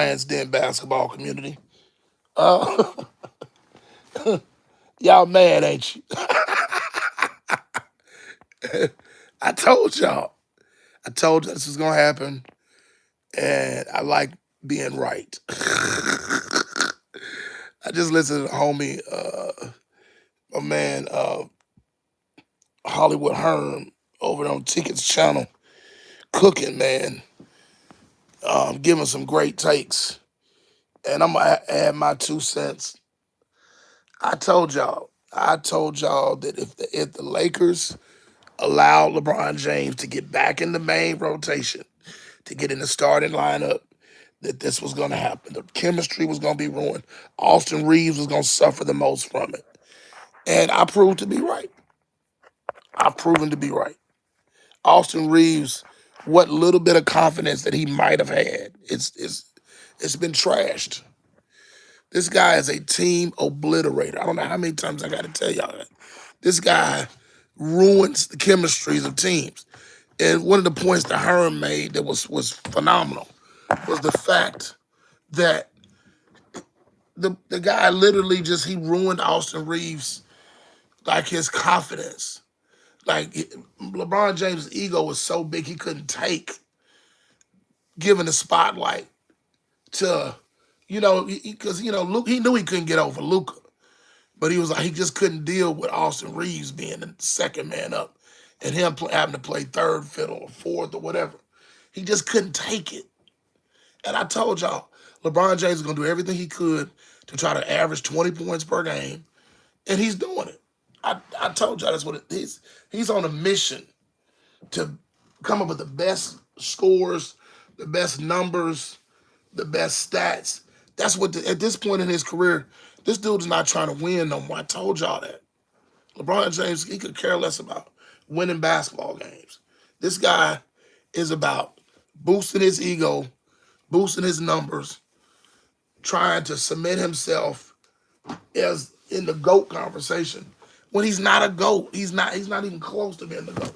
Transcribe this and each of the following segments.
transcend basketball community. Uh, y'all mad, ain't you? I told y'all. I told you this was gonna happen, and I like being right. I just listened to the homie, my man, Hollywood Herm over on Tickets Channel, cooking, man, giving some great takes. And I'm gonna add my 2 cents. I told y'all that if the Lakers allow LeBron James to get back in the main rotation, to get in the starting lineup, that this was going to happen. The chemistry was going to be ruined. Austin Reeves was going to suffer the most from it. And I proved to be right. I've proven to be right. Austin Reeves, what little bit of confidence that he might have had, it's been trashed. This guy is a team obliterator. I don't know how many times I got to tell y'all that. This guy ruins the chemistries of teams. And one of the points that Herm made that was phenomenal was the fact that the guy literally just he ruined Austin Reeves, like his confidence. LeBron James' ego was so big he couldn't take giving the spotlight to, because Luke, he knew he couldn't get over Luka, but he was like he just couldn't deal with Austin Reeves being the second man up and him having to play third fiddle or fourth or whatever. He just couldn't take it. And I told y'all, LeBron James is gonna do everything he could to try to average 20 points per game, and he's doing it. I told y'all that's what it is. He's on a mission to come up with the best scores, the best numbers, the best stats. That's what at this point in his career, this dude is not trying to win no more. I told y'all that. LeBron James, he could care less about winning basketball games. This guy is about boosting his ego, boosting his numbers, trying to cement himself as in the GOAT conversation. When he's not a GOAT, he's not even close to being the GOAT.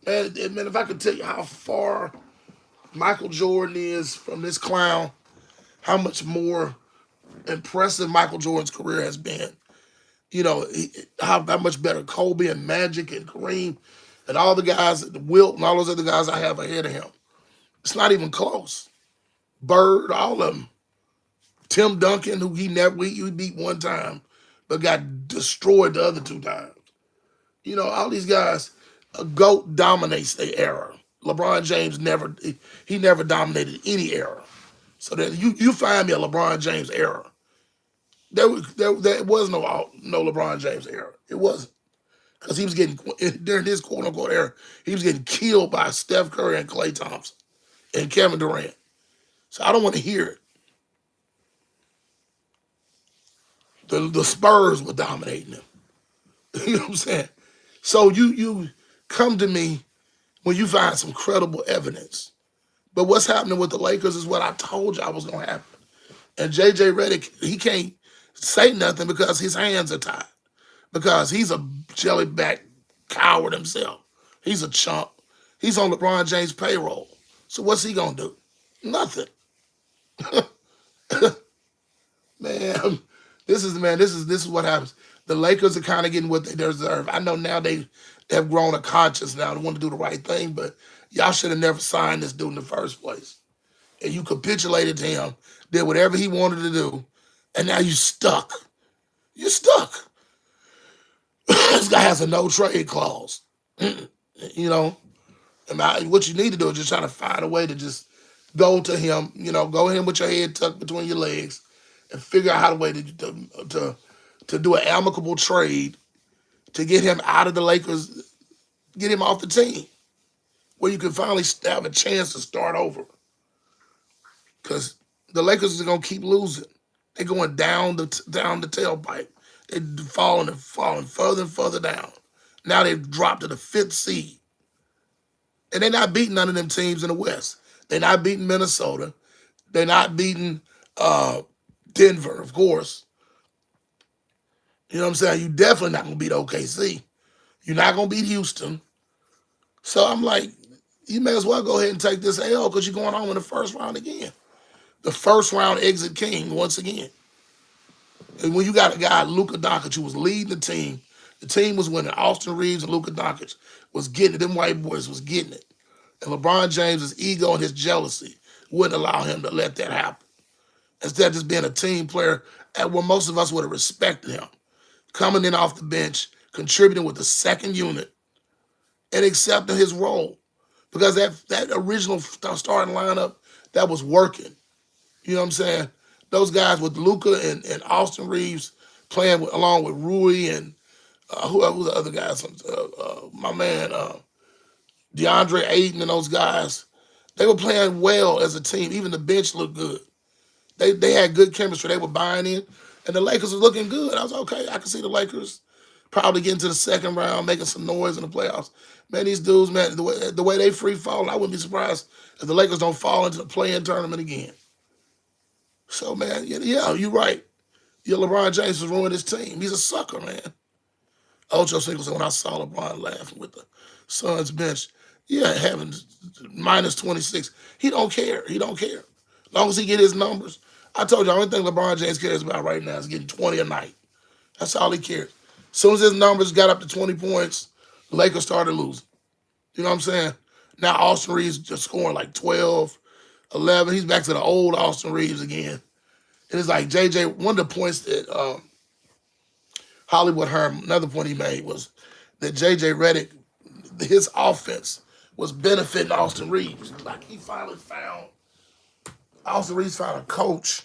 Man, if I could tell you how far Michael Jordan is from this clown, how much more impressive Michael Jordan's career has been. How much better Kobe and Magic and Kareem and all the guys, Wilt and all those other guys I have ahead of him. It's not even close. Bird, all of them. Tim Duncan, who he beat one time, but got destroyed the other 2 times. All these guys, a GOAT dominates their era. LeBron James never dominated any era. So that you find me a LeBron James era. There was no LeBron James era. It wasn't. Because he was getting, during his quote unquote era, he was getting killed by Steph Curry and Klay Thompson and Kevin Durant. So I don't want to hear it. The Spurs were dominating him. You know what I'm saying? So you come to me when you find some credible evidence. But what's happening with the Lakers is what I told you I was going to happen. And J.J. Redick, he can't say nothing because his hands are tied. Because he's a jellyback coward himself. He's a chump. He's on LeBron James' payroll. So what's he going to do? Nothing. Man, this is what happens. The Lakers are kind of getting what they deserve. I know now they have grown a conscience now. They want to do the right thing, but y'all should have never signed this dude in the first place. And you capitulated to him, did whatever he wanted to do, and now you stuck. You're stuck. This guy has a no trade clause. And what you need to do is just try to find a way to just go to him, go in with your head tucked between your legs and figure out how to way to do an amicable trade to get him out of the Lakers, get him off the team, where you can finally have a chance to start over. Because the Lakers are gonna keep losing. They're going down the tailpipe. They're falling further and further down. Now they've dropped to the 5th seed. And they're not beating none of them teams in the West. They're not beating Minnesota. They're not beating Denver, of course. You know what I'm saying? You're definitely not going to beat OKC. You're not going to beat Houston. So I'm like, you may as well go ahead and take this L because you're going home in the first round again. The first round exit king once again. And when you got a guy, Luka Doncic, who was leading the team was winning. Austin Reeves and Luka Doncic was getting it. Them white boys was getting it. And LeBron James' ego and his jealousy wouldn't allow him to let that happen. Instead of just being a team player at where most of us would have respected him. Coming in off the bench, contributing with the second unit, and accepting his role. Because that original starting lineup, that was working. You know what I'm saying? Those guys with Luka and Austin Reeves playing along with Rui and who the other guys? My man, DeAndre Ayton and those guys. They were playing well as a team. Even the bench looked good. They had good chemistry. They were buying in. And the Lakers were looking good. I was okay. I could see the Lakers probably getting to the second round, making some noise in the playoffs. Man, these dudes, man, the way they free falling, I wouldn't be surprised if the Lakers don't fall into the play-in tournament again. So, man, yeah, you're right. Yeah, LeBron James has ruined his team. He's a sucker, man. Ocho Cinco said, when I saw LeBron laughing with the Suns bench, yeah, having minus 26, he don't care. He don't care. As long as he get his numbers. I told you, the only thing LeBron James cares about right now is getting 20 a night. That's all he cares. As soon as his numbers got up to 20 points, the Lakers started losing. You know what I'm saying? Now Austin Reeves just scoring like 12, 11. He's back to the old Austin Reeves again. And it's like JJ, one of the points that Hollywood Herm, another point he made was that JJ Redick, his offense was benefiting Austin Reeves. Like he finally found, Austin Reeves found a coach.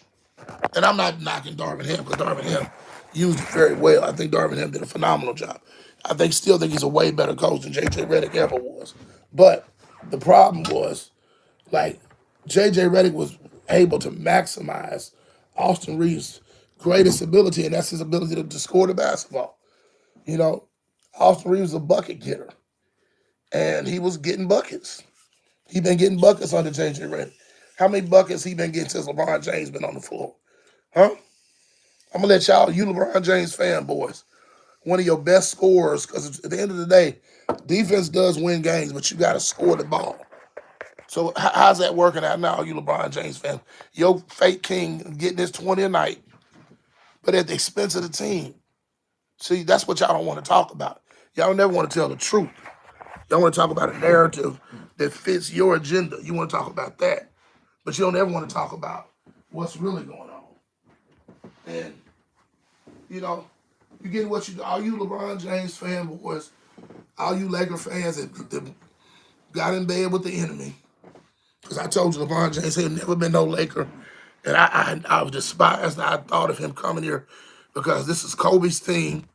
And I'm not knocking Darvin Ham because Darvin Ham used it very well. I think Darvin Ham did a phenomenal job. Still think he's a way better coach than JJ Redick ever was. But the problem was, like, JJ Redick was able to maximize Austin Reeves' greatest ability, and that's his ability to score the basketball. You know, Austin Reeves was a bucket getter, and he was getting buckets. He been getting buckets under JJ Redick. How many buckets he been getting since LeBron James been on the floor? Huh? I'm going to let y'all, you LeBron James fanboys, one of your best scorers, because at the end of the day, defense does win games, but you got to score the ball. So how's that working out now, you LeBron James fan? Your fake king getting his 20 a night, but at the expense of the team. See, that's what y'all don't want to talk about. Y'all never want to tell the truth. Y'all want to talk about a narrative that fits your agenda. You want to talk about that. But you don't ever want to talk about what's really going on. And, you know, you get what you do. All you LeBron James fanboys, all you Laker fans that got in bed with the enemy. Because I told you LeBron James had never been no Laker. And I was despised. I thought of him coming here because this is Kobe's team.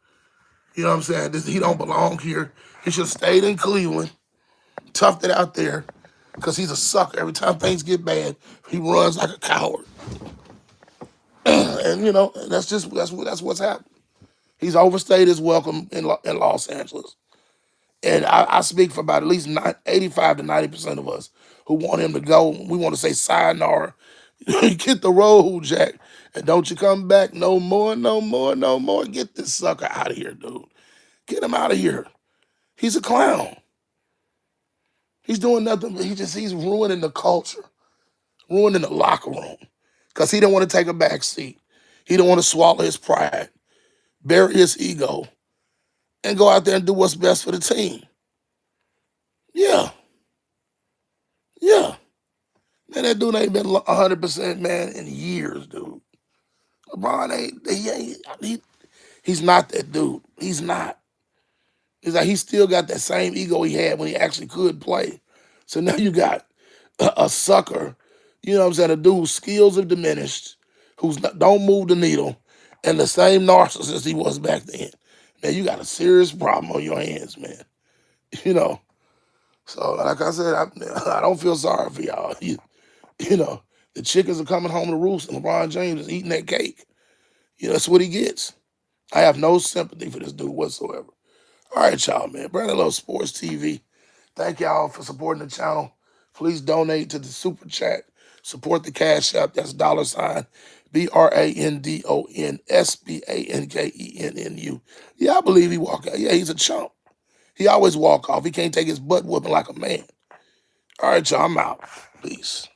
You know what I'm saying? He don't belong here. He should have stayed in Cleveland, toughed it out there, because he's a sucker. Every time things get bad, he runs like a coward. And, you know, that's what's happened. He's overstayed his welcome in Los Angeles. And I speak for about at least 85 to 90% of us who want him to go. We want to say sayonara. Get the road, Jack. And don't you come back no more, no more, no more. Get this sucker out of here, dude. Get him out of here. He's a clown. He's doing nothing. He's ruining the culture, ruining the locker room. Because he didn't want to take a back seat. He didn't want to swallow his pride, bury his ego, and go out there and do what's best for the team. Yeah. Yeah. Man, that dude ain't been 100%, man, in years, dude. LeBron he's not that dude. He's not. It's like he still got that same ego he had when he actually could play. So now you got a sucker, you know what I'm saying, a dude whose skills have diminished, don't move the needle, and the same narcissist he was back then. Man, you got a serious problem on your hands, man. You know. So, like I said, I don't feel sorry for y'all. You know, the chickens are coming home to roost, and LeBron James is eating that cake. You know, that's what he gets. I have no sympathy for this dude whatsoever. All right, y'all, man. Brandon Love Sports TV. Thank y'all for supporting the channel. Please donate to the Super Chat. Support the Cash App. That's $ BRANDONSBANKENNU. Yeah, I believe he walked out. Yeah, he's a chump. He always walk off. He can't take his butt whooping like a man. All right, y'all, I'm out. Peace.